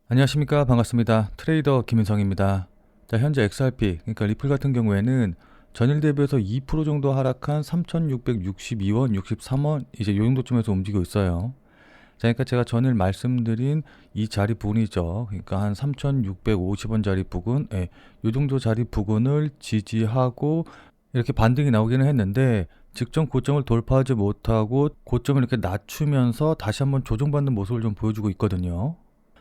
안녕하십니까. 반갑습니다. 트레이더 김인성입니다. 자, 현재 XRP, 그러니까 리플 같은 경우에는 전일 대비해서 2% 정도 하락한 3,662원, 63원, 이제 요 정도쯤에서 움직이고 있어요. 자, 그러니까 제가 전일 말씀드린 이 자리 부근이죠. 그러니까 한 3,650원 자리 부근, 요 정도 자리 부근을 지지하고 이렇게 반등이 나오기는 했는데 직전 고점을 돌파하지 못하고 고점을 이렇게 낮추면서 다시 한번 조정받는 모습을 좀 보여주고 있거든요.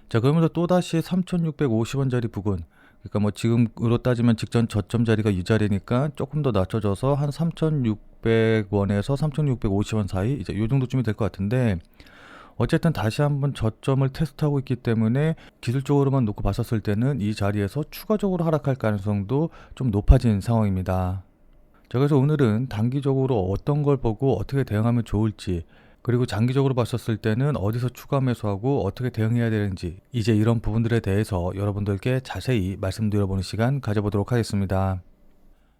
자, 그러면서 또다시 3,650원짜리 부근, 그러니까 뭐 지금으로 따지면 직전 저점 자리가 이 자리니까 조금 더 낮춰져서 한 3,600원에서 3,650원 사이, 이제 요 정도쯤이 될 것 같은데, 어쨌든 다시 한번 저점을 테스트하고 있기 때문에 기술적으로만 놓고 봤었을 때는 이 자리에서 추가적으로 하락할 가능성도 좀 높아진 상황입니다. 자, 그래서 오늘은 단기적으로 어떤 걸 보고 어떻게 대응하면 좋을지, 그리고 장기적으로 봤었을 때는 어디서 추가 매수하고 어떻게 대응해야 되는지, 이제 이런 부분들에 대해서 여러분들께 자세히 말씀드려보는 시간 가져보도록 하겠습니다.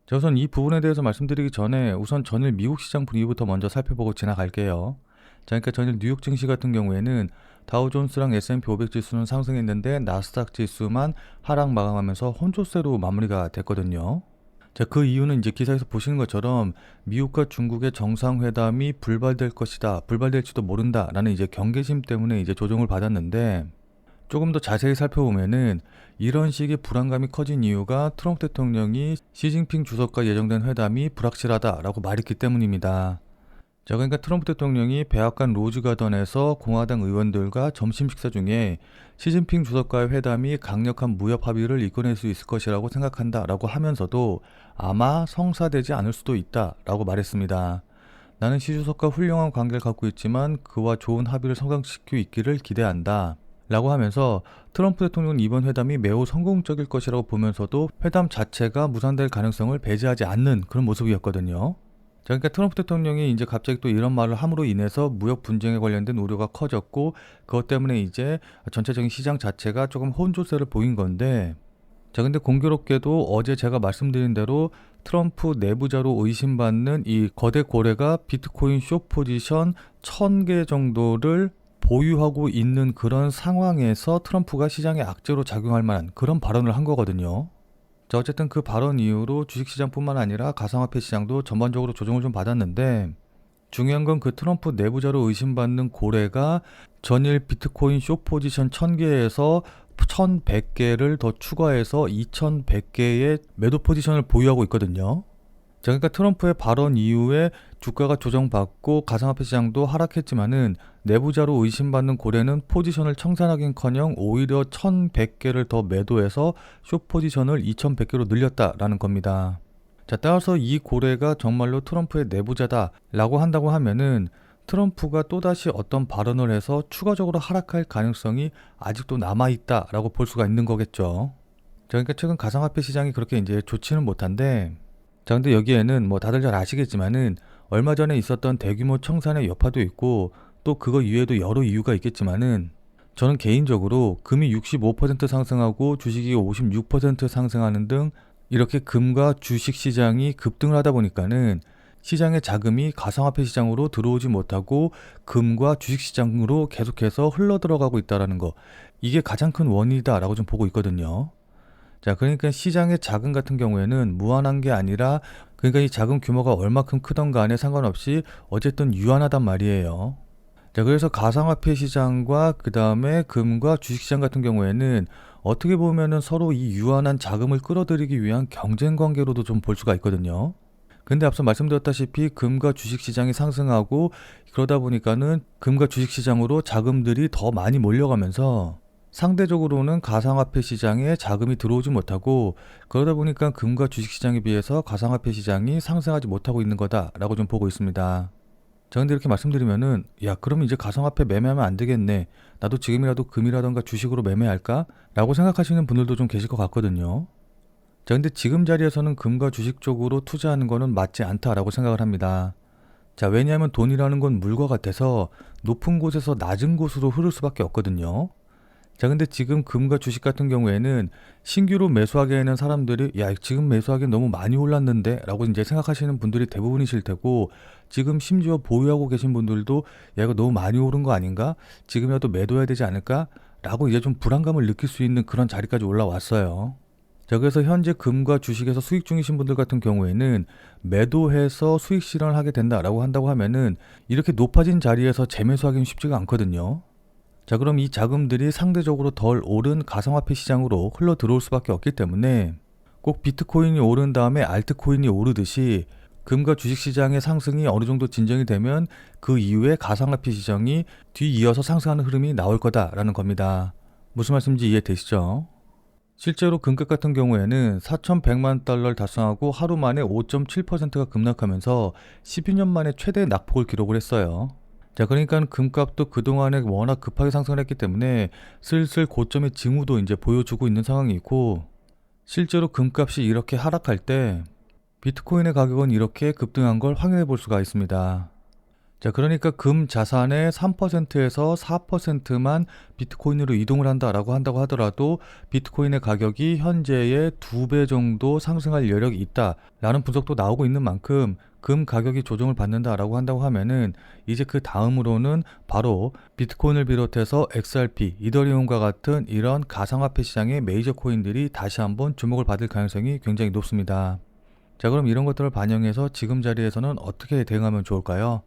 자, 우선 이 부분에 대해서 말씀드리기 전에 우선 전일 미국 시장 분위기부터 먼저 살펴보고 지나갈게요. 자, 그러니까 전일 뉴욕 증시 같은 경우에는 다우존스랑 S&P 500 지수는 상승했는데 나스닥 지수만 하락 마감하면서 혼조세로 마무리가 됐거든요. 자, 그 이유는 이제 기사에서 보시는 것처럼 미국과 중국의 정상회담이 불발될 것이다, 불발될지도 모른다라는 이제 경계심 때문에 이제 조정을 받았는데, 조금 더 자세히 살펴보면은 이런 식의 불안감이 커진 이유가 트럼프 대통령이 시진핑 주석과 예정된 회담이 불확실하다라고 말했기 때문입니다. 자, 그러니까 트럼프 대통령이 백악관 로즈가던에서 공화당 의원들과 점심 식사 중에 시진핑 주석과의 회담이 강력한 무역 합의를 이끌어낼 수 있을 것이라고 생각한다라고 하면서도 아마 성사되지 않을 수도 있다라고 말했습니다. 나는 시 주석과 훌륭한 관계를 갖고 있지만 그와 좋은 합의를 성사시키고 있기를 기대한다 라고 하면서 트럼프 대통령은 이번 회담이 매우 성공적일 것이라고 보면서도 회담 자체가 무산될 가능성을 배제하지 않는 그런 모습이었거든요. 자, 그러니까 트럼프 대통령이 이제 갑자기 또 이런 말을 함으로 인해서 무역 분쟁에 관련된 우려가 커졌고, 그것 때문에 이제 전체적인 시장 자체가 조금 혼조세를 보인 건데, 자, 근데 공교롭게도 어제 제가 말씀드린 대로 트럼프 내부자로 의심받는 이 거대 고래가 비트코인 숏 포지션 1,000개 정도를 보유하고 있는 그런 상황에서 트럼프가 시장에 악재로 작용할 만한 그런 발언을 한 거거든요. 자, 어쨌든 그 발언 이후로 주식시장뿐만 아니라 가상화폐 시장도 전반적으로 조정을 좀 받았는데, 중요한 건 그 트럼프 내부자로 의심받는 고래가 전일 비트코인 숏 포지션 1,000개에서 1,100개를 더 추가해서 2,100개의 매도 포지션을 보유하고 있거든요. 자, 그러니까 트럼프의 발언 이후에 주가가 조정받고 가상화폐 시장도 하락했지만은 내부자로 의심받는 고래는 포지션을 청산하긴커녕 오히려 1,100개를 더 매도해서 숏 포지션을 2,100개로 늘렸다라는 겁니다. 자, 따라서 이 고래가 정말로 트럼프의 내부자다라고 한다고 하면은 트럼프가 또다시 어떤 발언을 해서 추가적으로 하락할 가능성이 아직도 남아있다라고 볼 수가 있는 거겠죠. 자, 그러니까 최근 가상화폐 시장이 그렇게 이제 좋지는 못한데, 자, 근데 여기에는 뭐 다들 잘 아시겠지만은 얼마 전에 있었던 대규모 청산의 여파도 있고 또 그거 이외에도 여러 이유가 있겠지만은, 저는 개인적으로 금이 65% 상승하고 주식이 56% 상승하는 등 이렇게 금과 주식 시장이 급등을 하다 보니까는 시장의 자금이 가상화폐 시장으로 들어오지 못하고 금과 주식 시장으로 계속해서 흘러 들어가고 있다는 거, 이게 가장 큰 원인이다라고 좀 보고 있거든요. 자, 그러니까 시장의 자금 같은 경우에는 무한한 게 아니라, 그러니까 이 자금 규모가 얼마큼 크던 간에 상관없이 어쨌든 유한하단 말이에요. 자, 그래서 가상화폐 시장과 그 다음에 금과 주식시장 같은 경우에는 어떻게 보면은 서로 이 유한한 자금을 끌어들이기 위한 경쟁 관계로도 좀 볼 수가 있거든요. 근데 앞서 말씀드렸다시피 금과 주식시장이 상승하고 그러다 보니까는 금과 주식시장으로 자금들이 더 많이 몰려가면서 상대적으로는 가상화폐 시장에 자금이 들어오지 못하고, 그러다 보니까 금과 주식시장에 비해서 가상화폐 시장이 상승하지 못하고 있는 거다라고 좀 보고 있습니다. 자, 근데 이렇게 말씀드리면은 야, 그럼 이제 가상화폐 매매하면 안 되겠네, 나도 지금이라도 금이라던가 주식으로 매매할까? 라고 생각하시는 분들도 좀 계실 것 같거든요. 자, 근데 지금 자리에서는 금과 주식 쪽으로 투자하는 거는 맞지 않다라고 생각을 합니다. 자, 왜냐하면 돈이라는 건 물과 같아서 높은 곳에서 낮은 곳으로 흐를 수밖에 없거든요. 자, 근데 지금 금과 주식 같은 경우에는 신규로 매수하기에는 사람들이 야, 지금 매수하기엔 너무 많이 올랐는데 라고 이제 생각하시는 분들이 대부분이실 테고, 지금 심지어 보유하고 계신 분들도 야, 이거 너무 많이 오른 거 아닌가? 지금이라도 매도해야 되지 않을까? 라고 이제 좀 불안감을 느낄 수 있는 그런 자리까지 올라왔어요. 자, 그래서 현재 금과 주식에서 수익 중이신 분들 같은 경우에는 매도해서 수익 실현을 하게 된다라고 한다고 하면은 이렇게 높아진 자리에서 재매수하기는 쉽지가 않거든요. 자, 그럼 이 자금들이 상대적으로 덜 오른 가상화폐 시장으로 흘러 들어올 수밖에 없기 때문에 꼭 비트코인이 오른 다음에 알트코인이 오르듯이 금과 주식시장의 상승이 어느 정도 진정이 되면 그 이후에 가상화폐 시장이 뒤이어서 상승하는 흐름이 나올 거다라는 겁니다. 무슨 말씀인지 이해되시죠? 실제로 금값 같은 경우에는 4,100만 달러를 달성하고 하루 만에 5.7%가 급락하면서 12년 만에 최대 낙폭을 기록을 했어요. 자, 그러니까 금값도 그동안에 워낙 급하게 상승을 했기 때문에 슬슬 고점의 징후도 이제 보여주고 있는 상황이고, 실제로 금값이 이렇게 하락할 때 비트코인의 가격은 이렇게 급등한 걸 확인해 볼 수가 있습니다. 자, 그러니까 금 자산의 3%에서 4%만 비트코인으로 이동을 한다라고 한다고 하더라도 비트코인의 가격이 현재의 2배 정도 상승할 여력이 있다라는 분석도 나오고 있는 만큼 금 가격이 조정을 받는다라고 한다고 하면은 이제 그 다음으로는 바로 비트코인을 비롯해서 XRP, 이더리움과 같은 이런 가상화폐 시장의 메이저 코인들이 다시 한번 주목을 받을 가능성이 굉장히 높습니다. 자, 그럼 이런 것들을 반영해서 지금 자리에서는 어떻게 대응하면 좋을까요?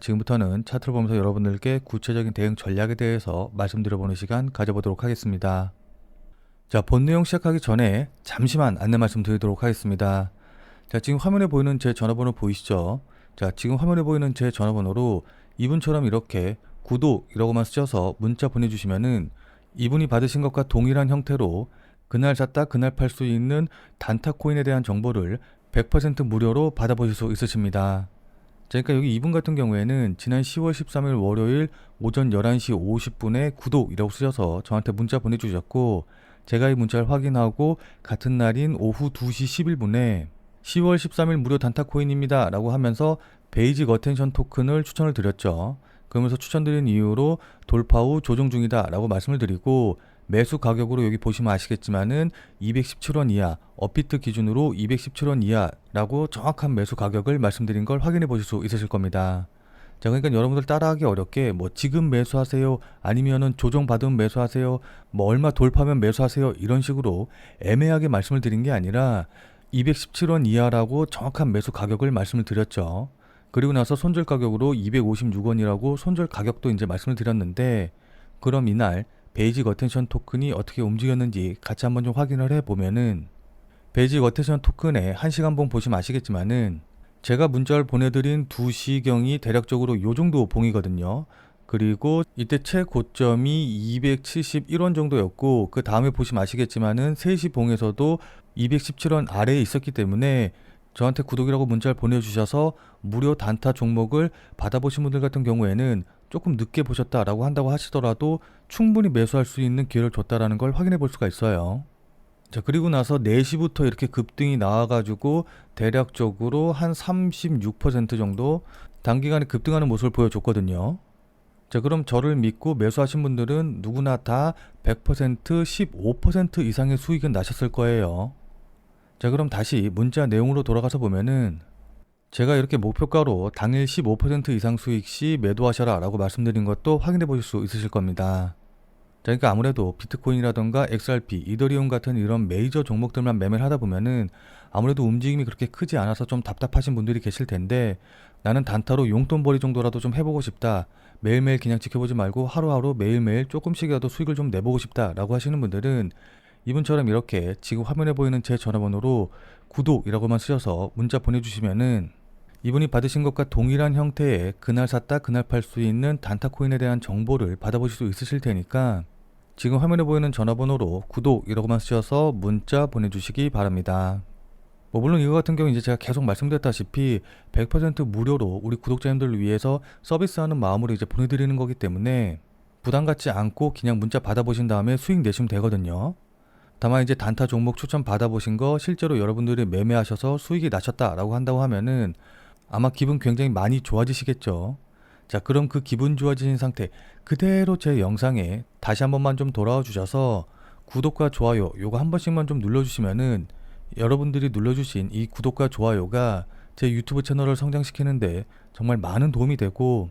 지금부터는 차트를 보면서 여러분들께 구체적인 대응 전략에 대해서 말씀드려보는 시간 가져보도록 하겠습니다. 자, 본 내용 시작하기 전에 잠시만 안내 말씀드리도록 하겠습니다. 자, 지금 화면에 보이는 제 전화번호 보이시죠? 자, 지금 화면에 보이는 제 전화번호로 이분처럼 이렇게 구독이라고만 쓰셔서 문자 보내주시면은 이분이 받으신 것과 동일한 형태로 그날 샀다 그날 팔 수 있는 단타 코인에 대한 정보를 100% 무료로 받아보실 수 있으십니다. 자, 그러니까 여기 이분 같은 경우에는 지난 10월 13일 월요일 오전 11시 50분에 구독이라고 쓰셔서 저한테 문자 보내주셨고, 제가 이 문자를 확인하고 같은 날인 오후 2시 11분에 10월 13일 무료 단타 코인입니다 라고 하면서 베이직 어텐션 토큰을 추천을 드렸죠. 그러면서 추천드린 이유로 돌파 후 조정 중이다 라고 말씀을 드리고, 매수 가격으로 여기 보시면 아시겠지만은 217원 이하, 업비트 기준으로 217원 이하라고 정확한 매수 가격을 말씀드린 걸 확인해 보실 수 있으실 겁니다. 자, 그러니까 여러분들 따라하기 어렵게 뭐 지금 매수하세요, 아니면은 조정 받으면 매수하세요, 뭐 얼마 돌파하면 매수하세요, 이런 식으로 애매하게 말씀을 드린 게 아니라 217원 이하라고 정확한 매수 가격을 말씀을 드렸죠. 그리고 나서 손절 가격으로 256원이라고 손절 가격도 이제 말씀을 드렸는데, 그럼 이날 베이직 어텐션 토큰이 어떻게 움직였는지 같이 한번 좀 확인을 해보면은, 베이직 어텐션 토큰의 1시간봉 보시면 아시겠지만은 제가 문자를 보내드린 2시경이 대략적으로 요 정도 봉이거든요. 그리고 이때 최고점이 271원 정도였고, 그 다음에 보시면 아시겠지만은 3시 봉에서도 217원 아래에 있었기 때문에 저한테 구독이라고 문자를 보내주셔서 무료 단타 종목을 받아보신 분들 같은 경우에는 조금 늦게 보셨다라고 한다고 하시더라도 충분히 매수할 수 있는 기회를 줬다라는 걸 확인해 볼 수가 있어요. 자, 그리고 나서 4시부터 이렇게 급등이 나와가지고 대략적으로 한 36% 정도 단기간에 급등하는 모습을 보여줬거든요. 자, 그럼 저를 믿고 매수하신 분들은 누구나 다 100%, 15% 이상의 수익은 나셨을 거예요. 자, 그럼 다시 문자 내용으로 돌아가서 보면은 제가 이렇게 목표가로 당일 15% 이상 수익 시 매도하셔라 라고 말씀드린 것도 확인해 보실 수 있으실 겁니다. 자, 그러니까 아무래도 비트코인이라던가 XRP, 이더리움 같은 이런 메이저 종목들만 매매를 하다 보면은 아무래도 움직임이 그렇게 크지 않아서 좀 답답하신 분들이 계실 텐데, 나는 단타로 용돈벌이 정도라도 좀 해보고 싶다, 매일매일 그냥 지켜보지 말고 하루하루 매일매일 조금씩이라도 수익을 좀 내보고 싶다 라고 하시는 분들은 이분처럼 이렇게 지금 화면에 보이는 제 전화번호로 구독이라고만 쓰셔서 문자 보내주시면은 이분이 받으신 것과 동일한 형태의 그날 샀다 그날 팔 수 있는 단타 코인에 대한 정보를 받아보실 수 있으실 테니까 지금 화면에 보이는 전화번호로 구독이라고만 쓰셔서 문자 보내주시기 바랍니다. 뭐 물론 이거 같은 경우 이제 제가 계속 말씀드렸다시피 100% 무료로 우리 구독자님들을 위해서 서비스하는 마음으로 이제 보내드리는 거기 때문에 부담 갖지 않고 그냥 문자 받아보신 다음에 수익 내시면 되거든요. 다만 이제 단타 종목 추천 받아보신 거 실제로 여러분들이 매매하셔서 수익이 나셨다라고 한다고 하면은 아마 기분 굉장히 많이 좋아지시겠죠. 자, 그럼 그 기분 좋아지신 상태 그대로 제 영상에 다시 한 번만 좀 돌아와 주셔서 구독과 좋아요 요거 한 번씩만 좀 눌러주시면은 여러분들이 눌러주신 이 구독과 좋아요가 제 유튜브 채널을 성장시키는데 정말 많은 도움이 되고,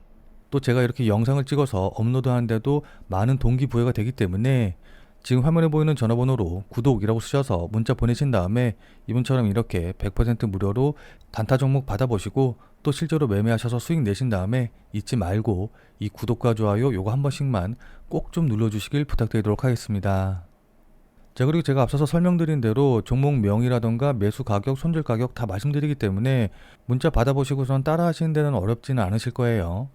또 제가 이렇게 영상을 찍어서 업로드하는데도 많은 동기부여가 되기 때문에 지금 화면에 보이는 전화번호로 구독이라고 쓰셔서 문자 보내신 다음에 이분처럼 이렇게 100% 무료로 단타 종목 받아보시고 또 실제로 매매하셔서 수익 내신 다음에 잊지 말고 이 구독과 좋아요 요거 한 번씩만 꼭 좀 눌러주시길 부탁드리도록 하겠습니다. 자, 그리고 제가 앞서서 설명드린 대로 종목명이라던가 매수 가격, 손절 가격 다 말씀드리기 때문에 문자 받아보시고선 따라 하시는 데는 어렵지는 않으실 거예요.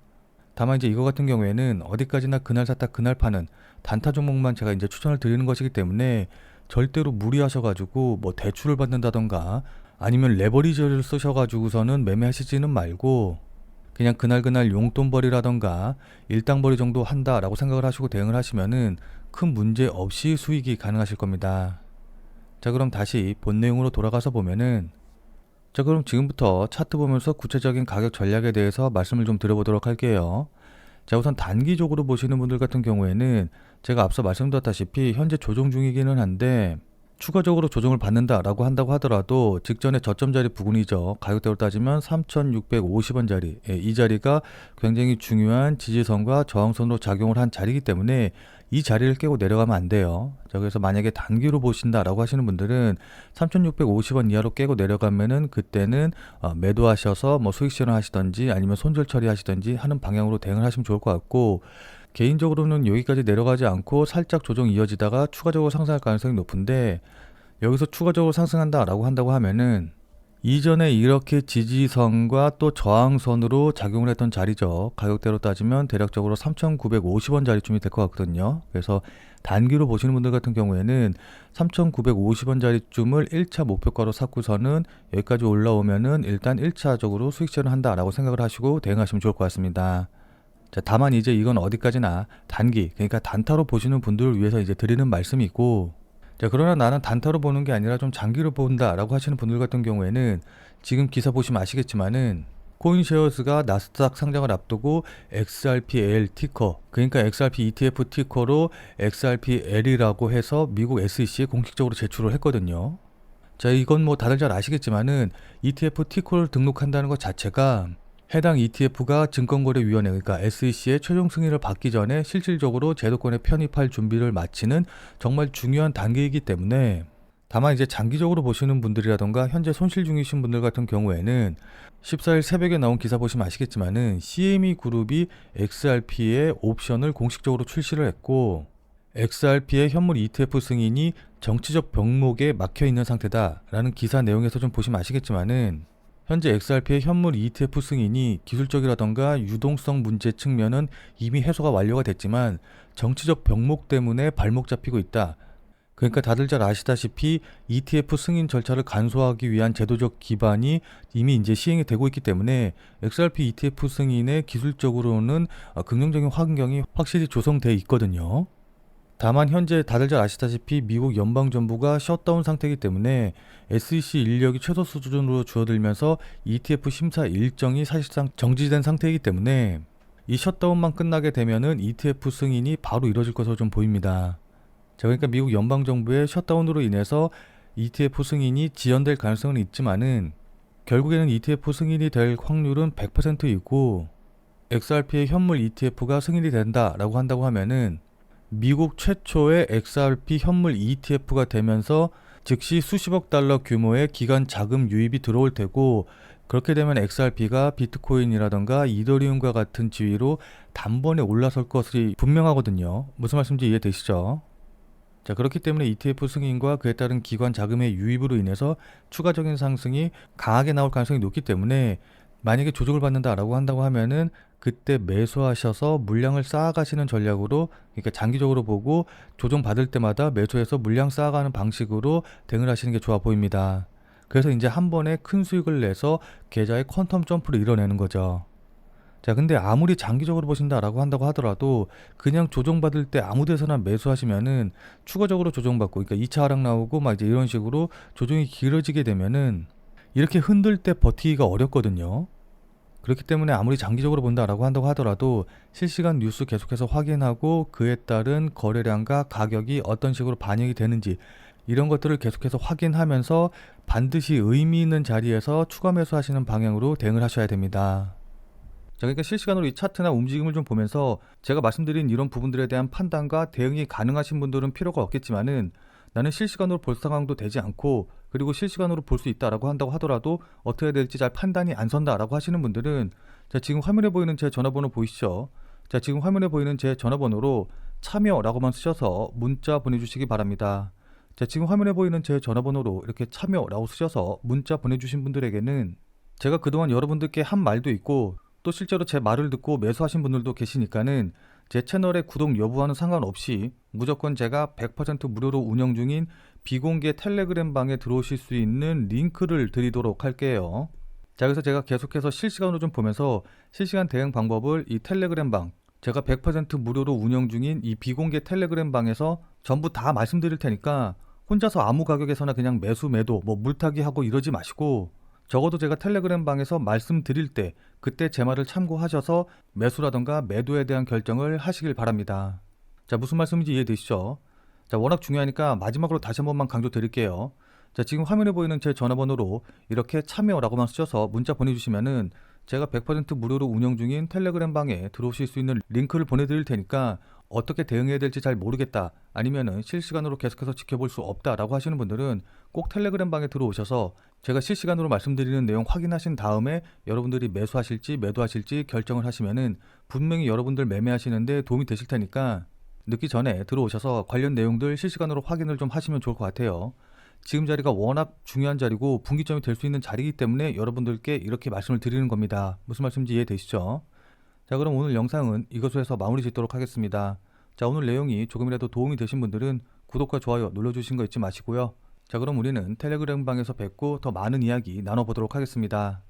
다만 이제 이거 같은 경우에는 어디까지나 그날 샀다 그날 파는 단타 종목만 제가 이제 추천을 드리는 것이기 때문에 절대로 무리하셔가지고 뭐 대출을 받는다던가 아니면 레버리지를 쓰셔가지고서는 매매하시지는 말고 그냥 그날 용돈벌이라던가 일당벌이 정도 한다라고 생각을 하시고 대응을 하시면은 큰 문제 없이 수익이 가능하실 겁니다. 자, 그럼 다시 본 내용으로 돌아가서 보면은 자, 그럼 지금부터 차트 보면서 구체적인 가격 전략에 대해서 말씀을 좀 드려보도록 할게요. 자, 우선 단기적으로 보시는 분들 같은 경우에는 제가 앞서 말씀드렸다시피 현재 조정 중이기는 한데 추가적으로 조정을 받는다라고 한다고 하더라도 직전에 저점 자리 부근이죠. 가격대로 따지면 3,650원 자리, 이 자리가 굉장히 중요한 지지선과 저항선으로 작용을 한 자리이기 때문에 이 자리를 깨고 내려가면 안 돼요. 자, 그래서 만약에 단기로 보신다라고 하시는 분들은 3,650원 이하로 깨고 내려가면은 그때는 매도하셔서 뭐 수익 실현하시던지 아니면 손절 처리하시던지 하는 방향으로 대응을 하시면 좋을 것 같고, 개인적으로는 여기까지 내려가지 않고 살짝 조정이 이어지다가 추가적으로 상승할 가능성이 높은데, 여기서 추가적으로 상승한다라고 한다고 하면은 이전에 이렇게 지지선과 또 저항선으로 작용을 했던 자리죠. 가격대로 따지면 대략적으로 3,950원 자리쯤이 될 것 같거든요. 그래서 단기로 보시는 분들 같은 경우에는 3,950원 자리쯤을 1차 목표가로 삼고서는 여기까지 올라오면은 일단 1차적으로 수익 실현을 한다라고 생각을 하시고 대응하시면 좋을 것 같습니다. 자, 다만 이제 이건 어디까지나 단기, 그러니까 단타로 보시는 분들을 위해서 이제 드리는 말씀이고, 자, 그러나 나는 단타로 보는 게 아니라 좀 장기로 본다라고 하시는 분들 같은 경우에는 지금 기사 보시면 아시겠지만은 코인쉐어스가 나스닥 상장을 앞두고 XRPL 티커, 그러니까 XRP ETF 티커로 XRPL이라고 해서 미국 SEC에 공식적으로 제출을 했거든요. 자, 이건 뭐 다들 잘 아시겠지만은 ETF 티커를 등록한다는 것 자체가 해당 ETF가 증권거래위원회, 그러니까 SEC의 최종 승인을 받기 전에 실질적으로 제도권에 편입할 준비를 마치는 정말 중요한 단계이기 때문에, 다만 이제 장기적으로 보시는 분들이라던가 현재 손실 중이신 분들 같은 경우에는 14일 새벽에 나온 기사 보시면 아시겠지만은 CME 그룹이 XRP의 옵션을 공식적으로 출시를 했고, XRP의 현물 ETF 승인이 정치적 병목에 막혀 있는 상태다라는 기사 내용에서 좀 보시면 아시겠지만은 현재 XRP의 현물 ETF 승인이 기술적이라던가 유동성 문제 측면은 이미 해소가 완료가 됐지만 정치적 병목 때문에 발목 잡히고 있다. 그러니까 다들 잘 아시다시피 ETF 승인 절차를 간소화하기 위한 제도적 기반이 이미 이제 시행이 되고 있기 때문에 XRP ETF 승인의 기술적으로는 긍정적인 환경이 확실히 조성돼 있거든요. 다만 현재 다들 잘 아시다시피 미국 연방정부가 셧다운 상태이기 때문에 SEC 인력이 최소 수준으로 줄어들면서 ETF 심사 일정이 사실상 정지된 상태이기 때문에 이 셧다운만 끝나게 되면은 ETF 승인이 바로 이루어질 것으로 좀 보입니다. 자, 그러니까 미국 연방정부의 셧다운으로 인해서 ETF 승인이 지연될 가능성은 있지만은 결국에는 ETF 승인이 될 확률은 100%이고, XRP의 현물 ETF가 승인이 된다라고 한다고 하면은 미국 최초의 XRP 현물 ETF가 되면서 즉시 수십억 달러 규모의 기관 자금 유입이 들어올 테고, 그렇게 되면 XRP가 비트코인이라던가 이더리움과 같은 지위로 단번에 올라설 것이 분명하거든요. 무슨 말씀인지 이해되시죠? 자, 그렇기 때문에 ETF 승인과 그에 따른 기관 자금의 유입으로 인해서 추가적인 상승이 강하게 나올 가능성이 높기 때문에 만약에 조정을 받는다라고 한다고 하면은 그때 매수하셔서 물량을 쌓아가시는 전략으로, 그러니까 장기적으로 보고 조정 받을 때마다 매수해서 물량 쌓아가는 방식으로 대응을 하시는 게 좋아 보입니다. 그래서 이제 한 번에 큰 수익을 내서 계좌의 퀀텀 점프를 이뤄내는 거죠. 자, 근데 아무리 장기적으로 보신다라고 한다고 하더라도 그냥 조정받을 때 아무 데서나 매수하시면은 추가적으로 조정받고, 그러니까 2차 하락 나오고 막 이제 이런 식으로 조정이 길어지게 되면은 이렇게 흔들 때 버티기가 어렵거든요. 그렇기 때문에 아무리 장기적으로 본다라고 한다고 하더라도 실시간 뉴스 계속해서 확인하고 그에 따른 거래량과 가격이 어떤 식으로 반영이 되는지 이런 것들을 계속해서 확인하면서 반드시 의미 있는 자리에서 추가 매수하시는 방향으로 대응을 하셔야 됩니다. 자, 그러니까 실시간으로 이 차트나 움직임을 좀 보면서 제가 말씀드린 이런 부분들에 대한 판단과 대응이 가능하신 분들은 필요가 없겠지만은 나는 실시간으로 볼 상황도 되지 않고 그리고 실시간으로 볼 수 있다라고 한다고 하더라도 어떻게 해야 될지 잘 판단이 안 선다라고 하시는 분들은 자, 지금 화면에 보이는 제 전화번호 보이시죠? 자, 지금 화면에 보이는 제 전화번호로 참여라고만 쓰셔서 문자 보내주시기 바랍니다. 자, 지금 화면에 보이는 제 전화번호로 이렇게 참여라고 쓰셔서 문자 보내주신 분들에게는 제가 그동안 여러분들께 한 말도 있고 또 실제로 제 말을 듣고 매수하신 분들도 계시니까는 제 채널의 구독 여부와는 상관없이 무조건 제가 100% 무료로 운영 중인 비공개 텔레그램 방에 들어오실 수 있는 링크를 드리도록 할게요. 자, 그래서 제가 계속해서 실시간으로 좀 보면서 실시간 대응 방법을 이 텔레그램 방, 제가 100% 무료로 운영 중인 이 비공개 텔레그램 방에서 전부 다 말씀드릴 테니까 혼자서 아무 가격에서나 그냥 매수 매도 뭐 물타기 하고 이러지 마시고 적어도 제가 텔레그램 방에서 말씀드릴 때 그때 제 말을 참고하셔서 매수라던가 매도에 대한 결정을 하시길 바랍니다. 자, 무슨 말씀인지 이해되시죠? 자, 워낙 중요하니까 마지막으로 다시 한 번만 강조 드릴게요. 자, 지금 화면에 보이는 제 전화번호로 이렇게 참여라고만 쓰셔서 문자 보내주시면은 제가 100% 무료로 운영 중인 텔레그램 방에 들어오실 수 있는 링크를 보내드릴 테니까 어떻게 대응해야 될지 잘 모르겠다 아니면은 실시간으로 계속해서 지켜볼 수 없다라고 하시는 분들은 꼭 텔레그램 방에 들어오셔서 제가 실시간으로 말씀드리는 내용 확인하신 다음에 여러분들이 매수하실지 매도하실지 결정을 하시면은 분명히 여러분들 매매하시는데 도움이 되실 테니까 늦기 전에 들어오셔서 관련 내용들 실시간으로 확인을 좀 하시면 좋을 것 같아요. 지금 자리가 워낙 중요한 자리고 분기점이 될 수 있는 자리이기 때문에 여러분들께 이렇게 말씀을 드리는 겁니다. 무슨 말씀인지 이해되시죠? 자, 그럼 오늘 영상은 이것으로 해서 마무리 짓도록 하겠습니다. 자, 오늘 내용이 조금이라도 도움이 되신 분들은 구독과 좋아요 눌러주신 거 잊지 마시고요. 자, 그럼 우리는 텔레그램 방에서 뵙고 더 많은 이야기 나눠보도록 하겠습니다.